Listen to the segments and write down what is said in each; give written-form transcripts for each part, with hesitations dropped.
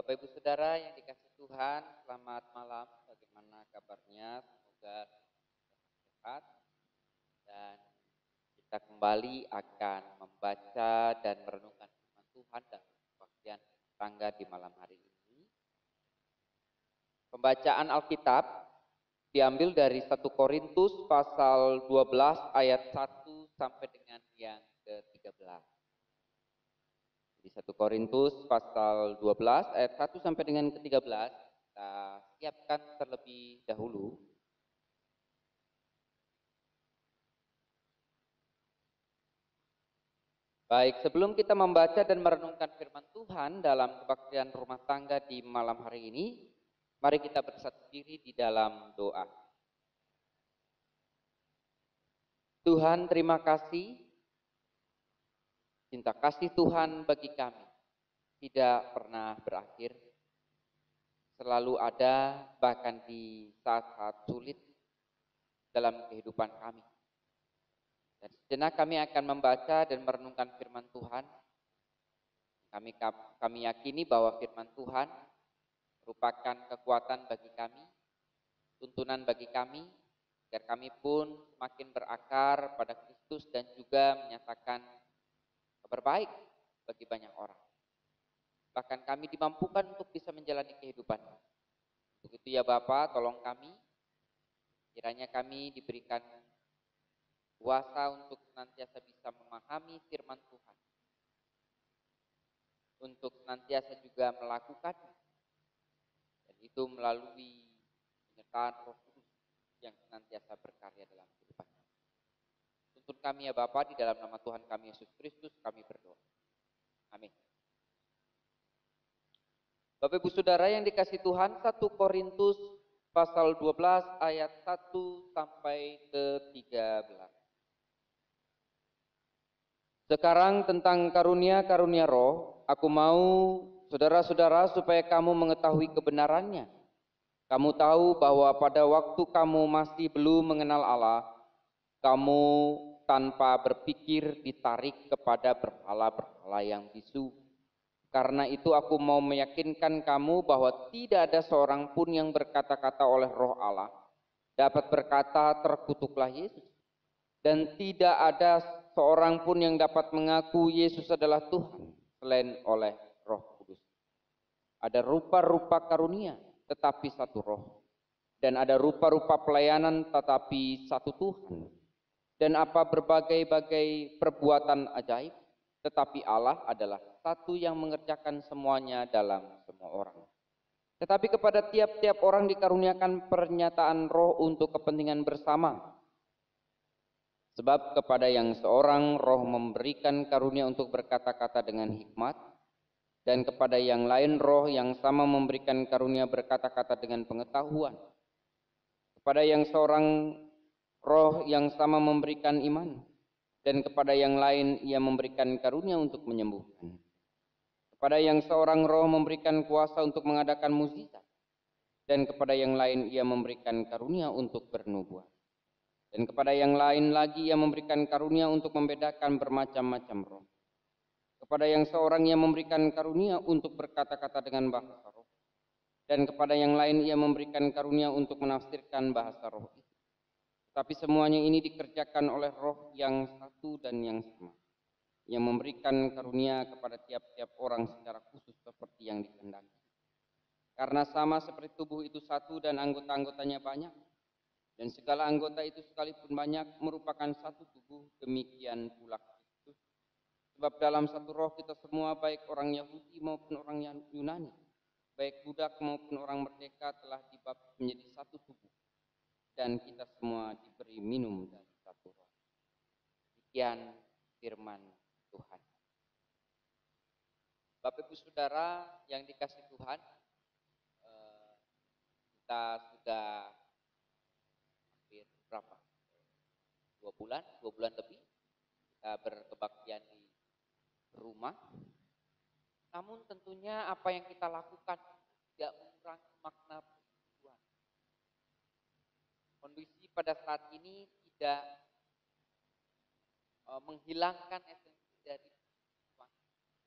Bapak Ibu Saudara yang dikasihi Tuhan, selamat malam. Bagaimana kabarnya? Semoga sehat dan kita kembali akan membaca dan merenungkan firman Tuhan dalam kebaktian tangga di malam hari ini. Pembacaan Alkitab diambil dari 1 Korintus pasal 12 ayat 1 sampai dengan yang ke-13. Di 1 Korintus pasal 12 ayat 1 sampai dengan ke-13 kita siapkan terlebih dahulu. Baik, sebelum kita membaca dan merenungkan firman Tuhan dalam kebaktian rumah tangga di malam hari ini, mari kita bersatu diri di dalam doa. Tuhan, terima kasih. Cinta kasih Tuhan bagi kami tidak pernah berakhir. Selalu ada bahkan di saat-saat sulit dalam kehidupan kami. Dan sejenak kami akan membaca dan merenungkan firman Tuhan. Kami yakini bahwa firman Tuhan merupakan kekuatan bagi kami, tuntunan bagi kami, agar kami pun semakin berakar pada Kristus dan juga menyatakan kabar baik bagi banyak orang. Bahkan kami dimampukan untuk bisa menjalani kehidupan. Untuk itu ya Bapa, tolong kami, kiranya kami diberikan kuasa untuk senantiasa bisa memahami firman Tuhan. Untuk senantiasa juga melakukan. Dan itu melalui penyertaan Roh Kudus yang senantiasa berkarya dalam kehidupan kami. Tuntun kami ya Bapa, di dalam nama Tuhan kami Yesus Kristus kami berdoa. Amin. Bapak Ibu Saudara yang dikasihi Tuhan, 1 Korintus pasal 12 ayat 1 sampai ke-13. Sekarang tentang karunia-karunia roh, aku mau saudara-saudara supaya kamu mengetahui kebenarannya. Kamu tahu bahwa pada waktu kamu masih belum mengenal Allah, kamu tanpa berpikir ditarik kepada berhala-berhala yang bisu. Karena itu aku mau meyakinkan kamu bahwa tidak ada seorang pun yang berkata-kata oleh Roh Allah dapat berkata terkutuklah Yesus. Dan tidak ada seorang pun yang dapat mengaku Yesus adalah Tuhan selain oleh Roh Kudus. Ada rupa-rupa karunia tetapi satu Roh. Dan ada rupa-rupa pelayanan tetapi satu Tuhan. Dan apa berbagai-bagai perbuatan ajaib, tetapi Allah adalah satu yang mengerjakan semuanya dalam semua orang. Tetapi kepada tiap-tiap orang dikaruniakan pernyataan roh untuk kepentingan bersama. Sebab kepada yang seorang roh memberikan karunia untuk berkata-kata dengan hikmat, dan kepada yang lain roh yang sama memberikan karunia berkata-kata dengan pengetahuan. Kepada yang seorang roh yang sama memberikan iman, dan kepada yang lain ia memberikan karunia untuk menyembuhkan. Kepada yang seorang roh memberikan kuasa untuk mengadakan mukjizat, dan kepada yang lain ia memberikan karunia untuk bernubuat. Dan kepada yang lain lagi ia memberikan karunia untuk membedakan bermacam-macam roh. Kepada yang seorang ia memberikan karunia untuk berkata-kata dengan bahasa roh. Dan kepada yang lain ia memberikan karunia untuk menafsirkan bahasa roh itu. Tapi semuanya ini dikerjakan oleh roh yang satu dan yang sama, yang memberikan karunia kepada tiap-tiap orang secara khusus seperti yang dikehendaki. Karena sama seperti tubuh itu satu dan anggota-anggotanya banyak, dan segala anggota itu sekalipun banyak merupakan satu tubuh, demikian pula Kristus. Sebab dalam satu roh kita semua, baik orang Yahudi maupun orang Yunani, baik budak maupun orang merdeka, telah dibaptis menjadi satu tubuh. Dan kita semua diberi minum dari satu roh. Demikian firman Tuhan. Bapak Ibu Saudara yang dikasihi Tuhan, kita sudah hampir berapa? 2 bulan lebih kita berkebaktian di rumah. Namun tentunya apa yang kita lakukan tidak mengurangi makna persekutuan. Kondisi pada saat ini tidak menghilangkan esensi dari persekutuan,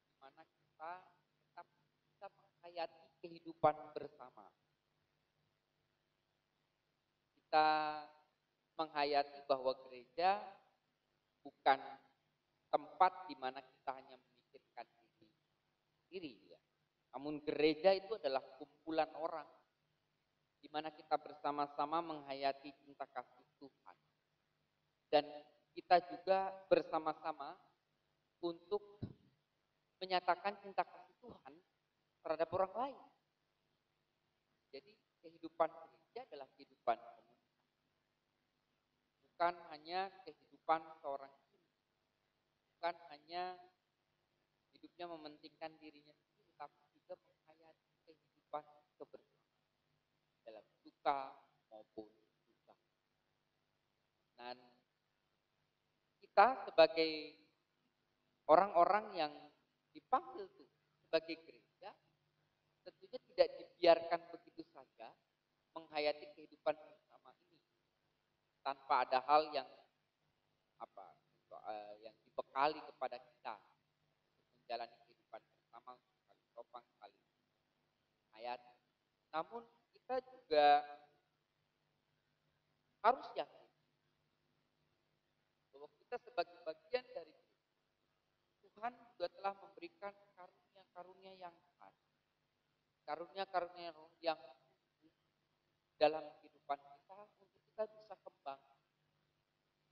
di mana kita tetap bisa menghayati menghayati kehidupan bersama. Kita menghayati bahwa gereja bukan tempat di mana kita hanya memikirkan diri sendiri, ya. Namun gereja itu adalah kumpulan orang di mana kita bersama-sama menghayati cinta kasih Tuhan. Dan kita juga bersama-sama untuk menyatakan cinta kasih Tuhan terhadap orang lain. Jadi kehidupan gereja adalah kehidupan komunitas. Bukan hanya kehidupan seorang diri. Bukan hanya hidupnya mementingkan dirinya sendiri, tapi juga menghayati kehidupan kebersamaan dalam duka maupun suka. Dan kita sebagai orang-orang yang dipanggil tuh sebagai gereja, tentunya tidak dibiarkan begitu saja menghayati kehidupan bersama ini tanpa ada hal yang yang dibekali kepada kita untuk menjalani kehidupan bersama, saling topang, saling hayati. Namun kita juga harus yakin bahwa kita sebagai bagian dari Tuhan juga telah memberikan karunia-karunia yang khas, karunia-karunia yang dalam kehidupan kita untuk kita bisa kembang.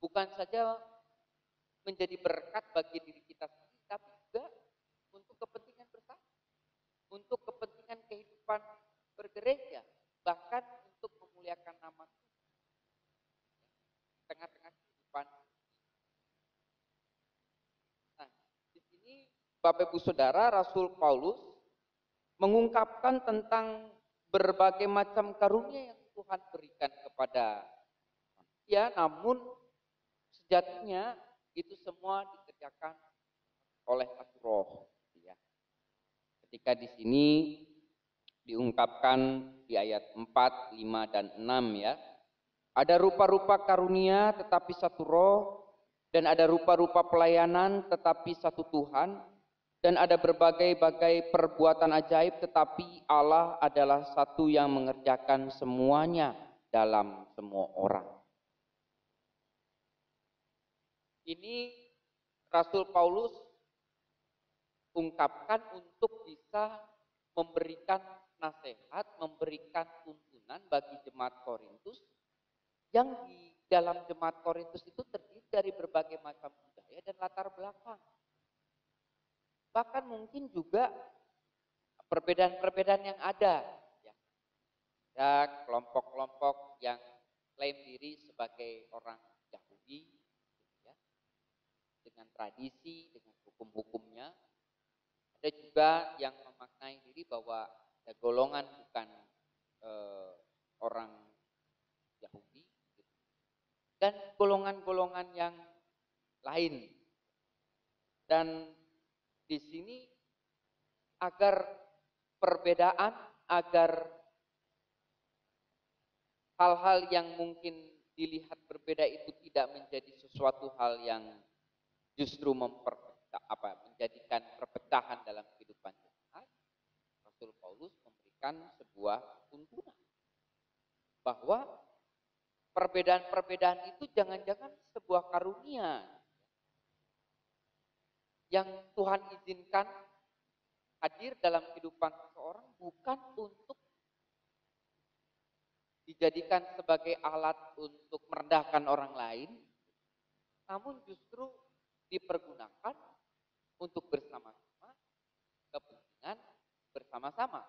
Bukan saja menjadi berkat bagi diri kita sendiri, tapi juga untuk kepentingan bersama, untuk kepentingan kehidupan bergereja, bahkan untuk memuliakan nama Tuhan di tengah-tengah kehidupan. Nah, di sini Bapak Ibu Saudara, Rasul Paulus mengungkapkan tentang berbagai macam karunia yang Tuhan berikan kepada manusia, namun sejatinya itu semua dikerjakan oleh satu roh, ya. Ketika di sini diungkapkan di ayat 4, 5, dan 6, ya. Ada rupa-rupa karunia tetapi satu roh, dan ada rupa-rupa pelayanan tetapi satu Tuhan, dan ada berbagai-bagai perbuatan ajaib tetapi Allah adalah satu yang mengerjakan semuanya dalam semua orang. Ini Rasul Paulus ungkapkan untuk bisa memberikan nasihat, memberikan tuntunan bagi jemaat Korintus yang di dalam jemaat Korintus itu terdiri dari berbagai macam budaya dan latar belakang. Bahkan mungkin juga perbedaan-perbedaan yang ada, ya. Ada kelompok-kelompok yang klaim diri sebagai orang Yahudi, ya, dengan tradisi, dengan hukum-hukumnya. Ada juga yang memaknai diri bahwa ada golongan bukan orang Yahudi, gitu. Dan golongan-golongan yang lain. Dan di sini agar perbedaan, agar hal-hal yang mungkin dilihat berbeda itu tidak menjadi sesuatu hal yang justru menjadikan perpecahan dalam kehidupan jemaat, Rasul Paulus memberikan sebuah tuntunan bahwa perbedaan-perbedaan itu jangan-jangan sebuah karunia yang Tuhan izinkan hadir dalam kehidupan seseorang bukan untuk dijadikan sebagai alat untuk merendahkan orang lain, namun justru dipergunakan untuk bersama-sama, kepentingan bersama-sama.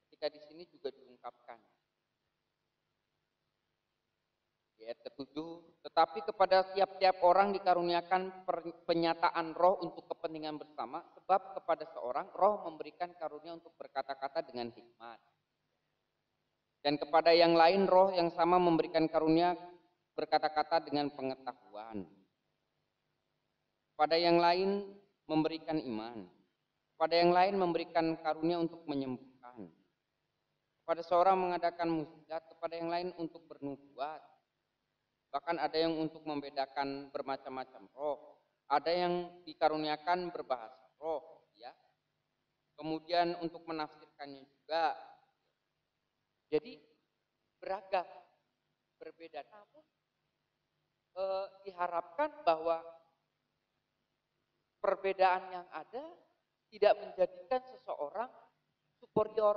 Ketika di sini juga diungkapkan di ayat ke-7, tetapi kepada tiap-tiap orang dikaruniakan penyataan roh untuk kepentingan bersama, sebab kepada seorang roh memberikan karunia untuk berkata-kata dengan hikmat. Dan kepada yang lain roh yang sama memberikan karunia berkata-kata dengan pengetahuan. Pada yang lain memberikan iman. Pada yang lain memberikan karunia untuk menyembuhkan. Kepada seorang mengadakan mukjizat, kepada yang lain untuk bernubuat. Bahkan ada yang untuk membedakan bermacam-macam roh. Ada yang dikaruniakan berbahasa roh, ya. kemudian untuk menafsirkannya juga. Jadi beragam, berbeda, namun diharapkan bahwa perbedaan yang ada tidak menjadikan seseorang superior.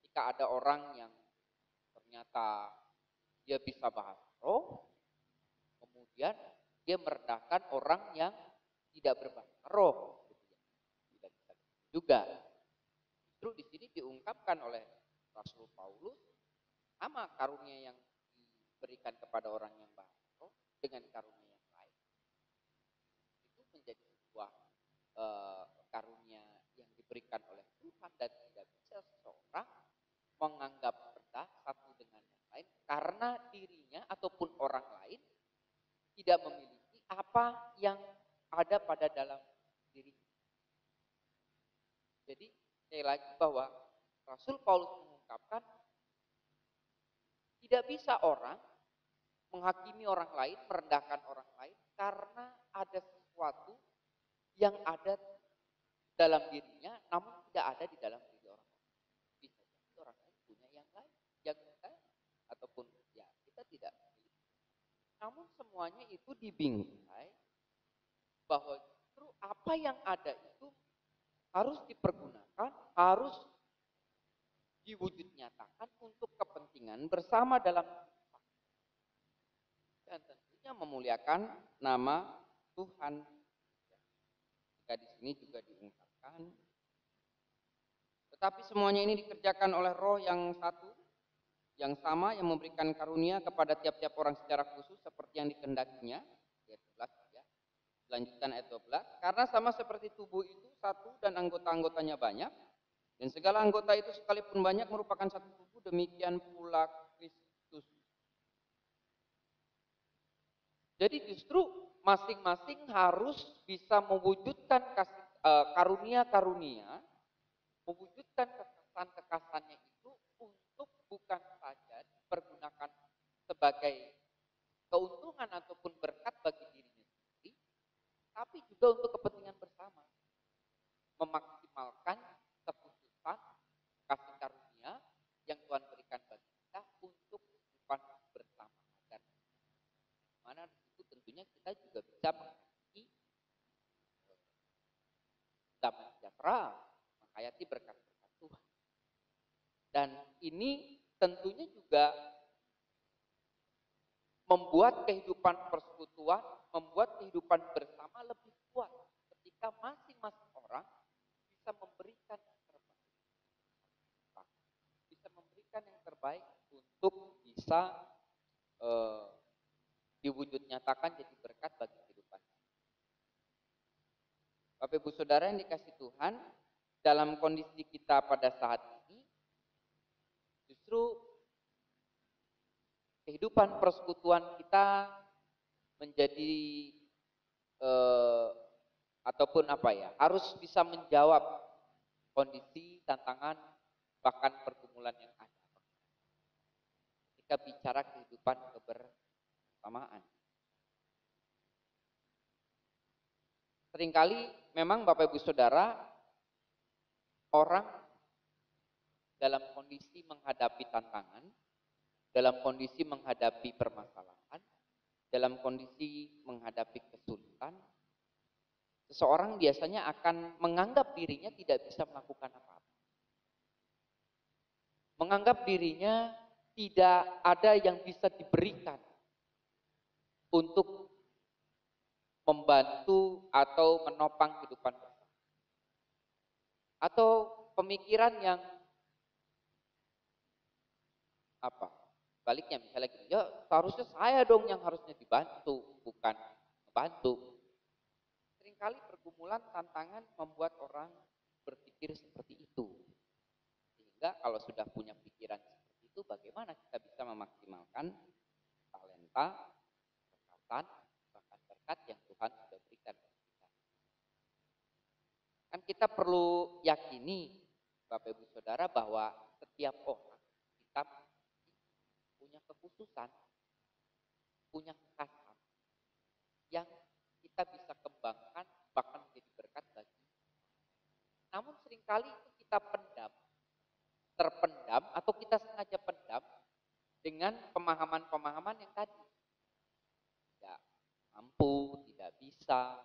Jika ada orang yang ternyata dia bisa bahasa roh, kemudian dia merendahkan orang yang tidak berbahasa roh, tidak bisa juga. Justru di sini diungkapkan oleh Rasul Paulus, sama karunia yang diberikan kepada orang yang bahasa roh dengan karunia yang lain. Itu menjadi sebuah karunia yang diberikan oleh Tuhan, dan tidak bisa seseorang menganggap rendah satu dengan yang lain karena dirinya ataupun orang lain tidak memiliki apa yang ada pada dalam dirinya. Jadi sekali lagi bahwa Rasul Paulus mengungkapkan tidak bisa orang menghakimi orang lain, merendahkan orang lain karena ada sesuatu yang ada dalam dirinya namun tidak ada di dalam diri orang lain. Bisa jadi orang lain punya yang lain, yang kita ataupun ya kita tidak memiliki. Namun semuanya itu dibingkai bahwa justru apa yang ada itu harus dipergunakan, harus diwujud nyatakan untuk kepentingan bersama dalam dan tentunya memuliakan nama Tuhan. Jika di sini juga diungkapkan, tetapi semuanya ini dikerjakan oleh Roh yang satu, yang sama, yang memberikan karunia kepada tiap-tiap orang secara khusus seperti yang dikehendakinya. Ayat 12 ya. Lanjutkan ayat 12. Karena sama seperti tubuh itu satu dan anggota-anggotanya banyak, dan segala anggota itu sekalipun banyak merupakan satu tubuh, demikian pula Kristus. Jadi justru masing-masing harus bisa mewujudkan karunia-karunia, mewujudkan kekasan-kekasannya itu untuk bukan saja dipergunakan sebagai keuntungan ataupun berkat bagi dirinya sendiri, tapi juga untuk kepentingan bersama. Memaksimalkan kekhususan kasih karunia yang Tuhan berikan bagi kita untuk kehidupan bersama, agar mana di situ tentunya kita juga bisa menghayati damai sejahtera, menghayati berkat-berkat Tuhan. Dan ini tentunya juga membuat kehidupan persekutuan, membuat kehidupan bersama lebih kuat ketika masing-masing orang bisa memberikan yang terbaik. Bisa memberikan yang terbaik untuk bisa diwujud nyatakan jadi berkat bagi kehidupan. Bapak Ibu Saudara yang dikasih Tuhan, dalam kondisi kita pada saat ini, justru kehidupan persekutuan kita menjadi ataupun apa ya, harus bisa menjawab kondisi, tantangan, bahkan pergumulan yang ada. Kita bicara kehidupan kebersamaan. Seringkali memang Bapak Ibu Saudara, orang dalam kondisi menghadapi tantangan, dalam kondisi menghadapi permasalahan, dalam kondisi menghadapi kesulitan, seseorang biasanya akan menganggap dirinya tidak bisa melakukan apa-apa. Menganggap dirinya tidak ada yang bisa diberikan untuk membantu atau menopang kehidupan bersama. Atau pemikiran yang apa? Baliknya misalnya gini, ya seharusnya saya dong yang harusnya dibantu, bukan membantu. Seringkali pergumulan, tantangan membuat orang berpikir seperti itu. Sehingga kalau sudah punya pikiran seperti itu, bagaimana kita bisa memaksimalkan talenta, kekayaan, bahkan berkat yang Tuhan sudah berikan kepada kita. Kan kita perlu yakini, Bapak Ibu Saudara, bahwa setiap orang kita punya kekhususan, punya kekhasan yang kita bisa kembangkan bahkan menjadi berkat bagi. namun seringkali itu kita pendam, terpendam atau kita sengaja pendam dengan pemahaman-pemahaman yang tadi tidak mampu, tidak bisa,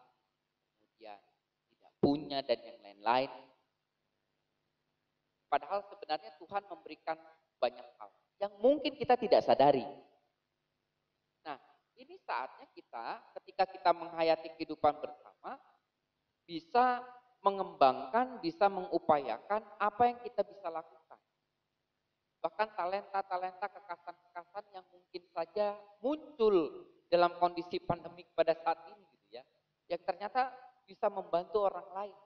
kemudian tidak punya dan yang lain-lain. Padahal sebenarnya Tuhan memberikan banyak hal yang mungkin kita tidak sadari. Nah, ini saatnya kita ketika kita menghayati kehidupan bersama bisa mengembangkan, bisa mengupayakan apa yang kita bisa lakukan. Bahkan talenta-talenta kekasan-kekasan yang mungkin saja muncul dalam kondisi pandemik pada saat ini gitu ya. Yang ternyata bisa membantu orang lain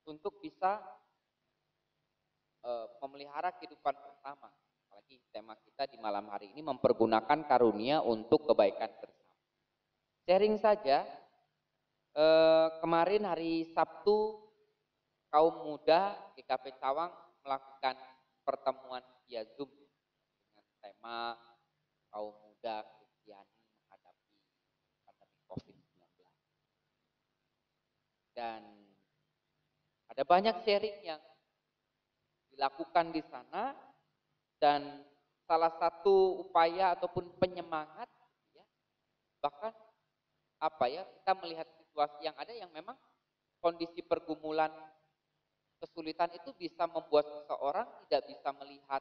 untuk bisa memelihara kehidupan bersama. Apalagi tema kita di malam hari ini mempergunakan karunia untuk kebaikan bersama. Sharing saja, kemarin hari Sabtu kaum muda GKP Cawang melakukan pertemuan via Zoom dengan tema kaum muda Kristiani menghadapi pandemi COVID-19. Dan ada banyak sharing yang dilakukan di sana, dan salah satu upaya ataupun penyemangat ya, bahkan kita melihat situasi yang ada yang memang kondisi pergumulan kesulitan itu bisa membuat seseorang tidak bisa melihat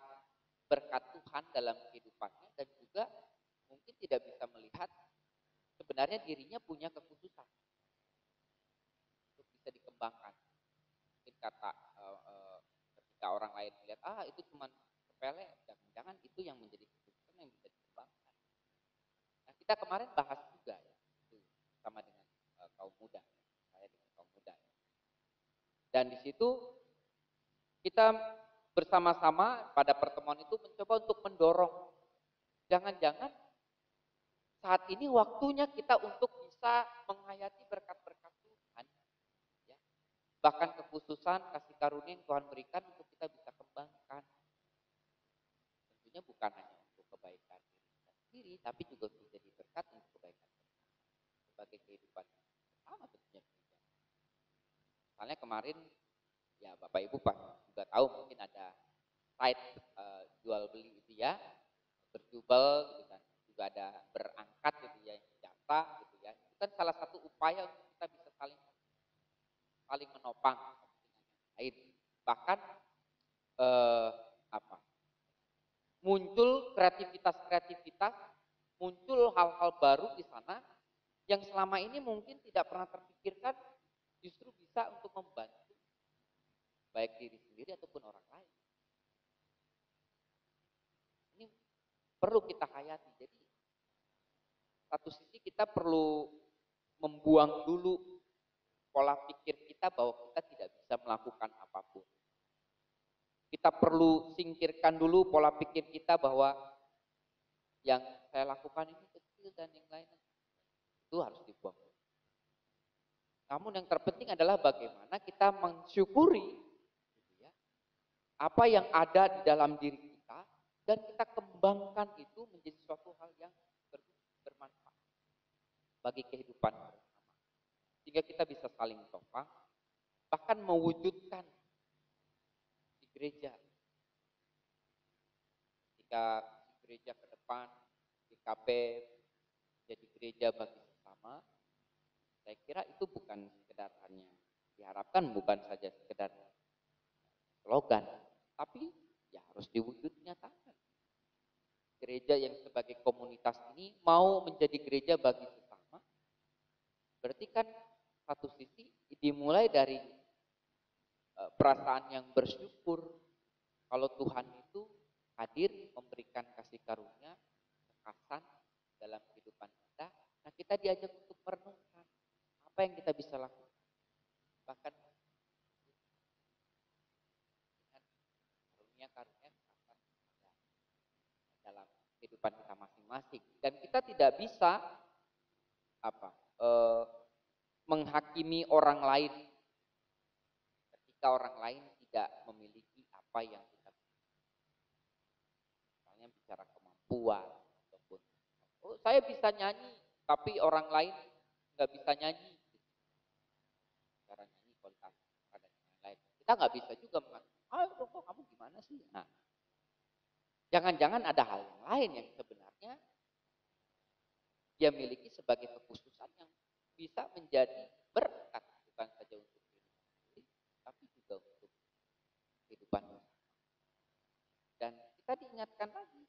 berkat Tuhan dalam kehidupannya, dan juga mungkin tidak bisa melihat sebenarnya dirinya punya kekhususan untuk bisa dikembangkan. Mungkin kata ketika orang lain melihat itu cuma sepele, jangan-jangan itu yang menjadi kekhususan yang bisa dikembangkan. Nah, kita kemarin bahas juga ya, itu sama dengan kaum muda, saya dengan kaum muda. Dan di situ kita bersama-sama pada pertemuan itu mencoba untuk mendorong, jangan-jangan saat ini waktunya kita untuk bisa menghayati berkat-berkat Tuhan, ya. Bahkan kekhususan kasih karunia yang Tuhan berikan untuk kita bisa kembangkan. Tentunya bukan hanya untuk kebaikan diri kita sendiri, tapi juga menjadi berkat untuk kebaikan sebagai kehidupan sama tentunya. Misalnya kemarin ya Bapak Ibu juga tahu mungkin ada site jual beli itu ya, berjubel gitu kan, juga ada berangkat gitu ya, jasa gitu ya. Itu kan salah satu upaya untuk kita bisa saling menopang lain. Bahkan muncul kreativitas, muncul hal-hal baru di sana yang selama ini mungkin tidak pernah terpikirkan, justru bisa untuk membantu baik diri sendiri ataupun orang lain. Ini perlu kita hayati. Jadi satu sisi kita perlu membuang dulu pola pikir kita bahwa kita tidak bisa melakukan apapun. Kita perlu singkirkan dulu pola pikir kita bahwa yang saya lakukan ini kecil dan yang lainnya. Itu harus dibuang. Namun yang terpenting adalah bagaimana kita mensyukuri gitu ya, apa yang ada di dalam diri kita, dan kita kembangkan itu menjadi suatu hal yang bermanfaat bagi kehidupan bersama. Sehingga kita bisa saling topang, bahkan mewujudkan di gereja. Jika gereja ke depan, GKP jadi gereja bagi sesama, saya kira itu bukan sekedar hanya diharapkan, bukan saja sekedar slogan, tapi ya harus diwujud nyatakan. Gereja yang sebagai komunitas ini mau menjadi gereja bagi sesama, berarti kan satu sisi dimulai dari perasaan yang bersyukur kalau Tuhan itu hadir memberikan kasih karunia, kekasan dalam kehidupan kita. Nah, kita diajak untuk merenungkan apa yang kita bisa lakukan. Bahkan dengan karunia dalam kehidupan kita masing-masing. Dan kita tidak bisa menghakimi orang lain ketika orang lain tidak memiliki apa yang kita miliki. Misalnya bicara kemampuan ataupun saya bisa nyanyi tapi orang lain nggak bisa nyanyi. Cara nyanyi kualitas dan lain-lain. kita nggak bisa juga mengatakan, kok kamu gimana sih? Nah, jangan-jangan ada hal yang lain yang sebenarnya dia miliki sebagai kekhususan yang bisa menjadi berkat bukan saja untuk kehidupan sendiri, tapi juga untuk kehidupan bersama. Dan kita diingatkan lagi,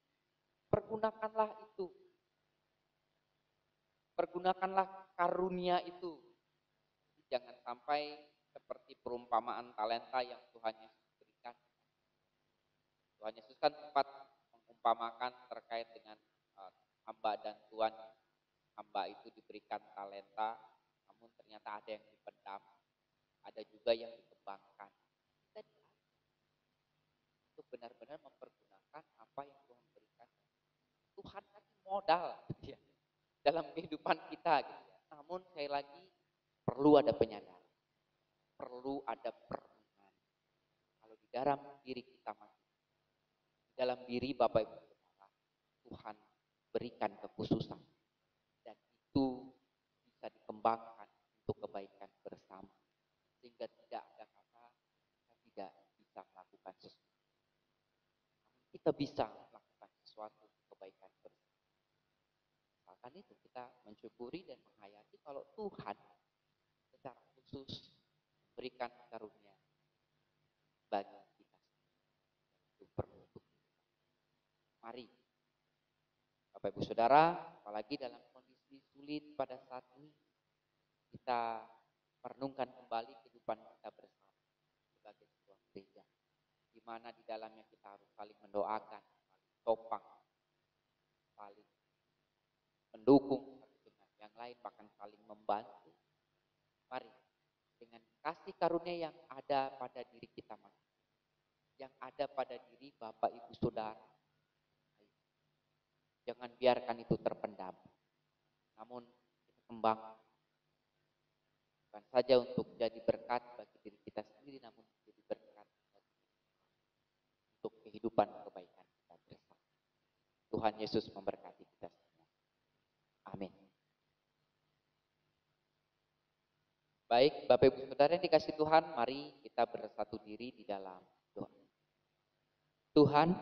pergunakanlah itu. Pergunakanlah karunia itu. Jangan sampai seperti perumpamaan talenta yang Tuhan Yesus berikan. Tuhan Yesus kan sempat mengumpamakan terkait dengan hamba dan tuan. Hamba itu diberikan talenta, namun ternyata ada yang dipendam, ada juga yang dikembangkan. Kita untuk benar-benar mempergunakan apa yang Tuhan berikan. Tuhan kasih modal gitu ya, dalam kehidupan kita gitu ya. Namun sekali lagi perlu ada penyadaran, perlu ada perenungan. Kalau di dalam diri kita masing, di dalam diri Bapak Ibu Saudara, Tuhan berikan kekhususan dan itu bisa dikembangkan untuk kebaikan bersama, sehingga tidak ada kata kita tidak bisa melakukan sesuatu. Kita bisa melakukan sesuatu untuk kebaikan bersama. Misalkan itu kita mensyukuri dan menghayati kalau Tuhan secara khusus memberikan karunia bagi kita. Itu perlu untuk mari Bapak Ibu Saudara, apalagi dalam kondisi sulit pada saat ini, kita merenungkan kembali kehidupan kita bersama sebagai sebuah gereja, di mana di dalamnya kita harus saling mendoakan, saling topang, saling mendukung satu dengan yang lain, bahkan saling membantu. Mari dengan kasih karunia yang ada pada diri kita masing, yang ada pada diri Bapak Ibu Saudara, jangan biarkan itu terpendam, namun kita kembangkan. Bukan saja untuk jadi berkat bagi diri kita sendiri, namun jadi berkat bagi untuk kehidupan kebaikan kita bersama. Tuhan Yesus memberkati kita semua. Amin. Baik, Bapak Ibu Saudara yang dikasih Tuhan, mari kita bersatu diri di dalam doa. Tuhan,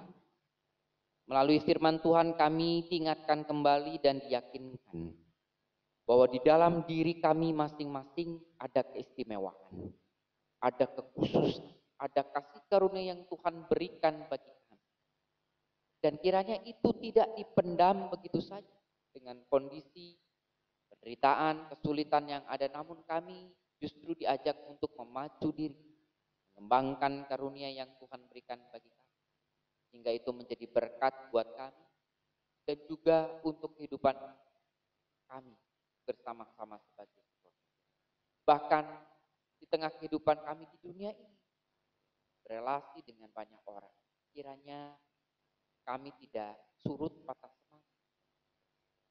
melalui firman Tuhan kami diingatkan kembali dan diyakinkan bahwa di dalam diri kami masing-masing ada keistimewaan, ada kekhususan, ada kasih karunia yang Tuhan berikan bagi kami. Dan kiranya itu tidak dipendam begitu saja dengan kondisi penderitaan, kesulitan yang ada, namun kami justru diajak untuk memacu diri, mengembangkan karunia yang Tuhan berikan bagi kami, hingga itu menjadi berkat buat kami dan juga untuk kehidupan kami bersama-sama sebagai keluarga. Bahkan di tengah kehidupan kami di dunia ini, berelasi dengan banyak orang, kiranya kami tidak surut patah semangat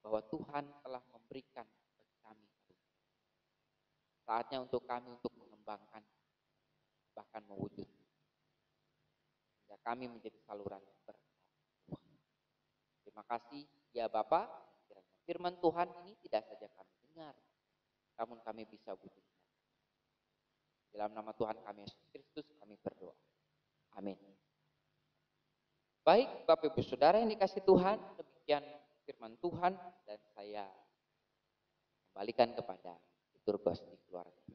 bahwa Tuhan telah memberikan bagi kami. Saatnya untuk kami untuk mengembangkan, bahkan mewujudkan, sehingga kami menjadi saluran berkat. Terima kasih ya Bapak, kiranya firman Tuhan ini tidak saja kami dengar, namun kami bisa wujudkan. Dalam nama Tuhan kami Yesus Kristus kami berdoa. Amin. Baik Bapak Ibu Saudara yang dikasih Tuhan, demikian firman Tuhan dan saya kembalikan kepada Turbas di keluarga.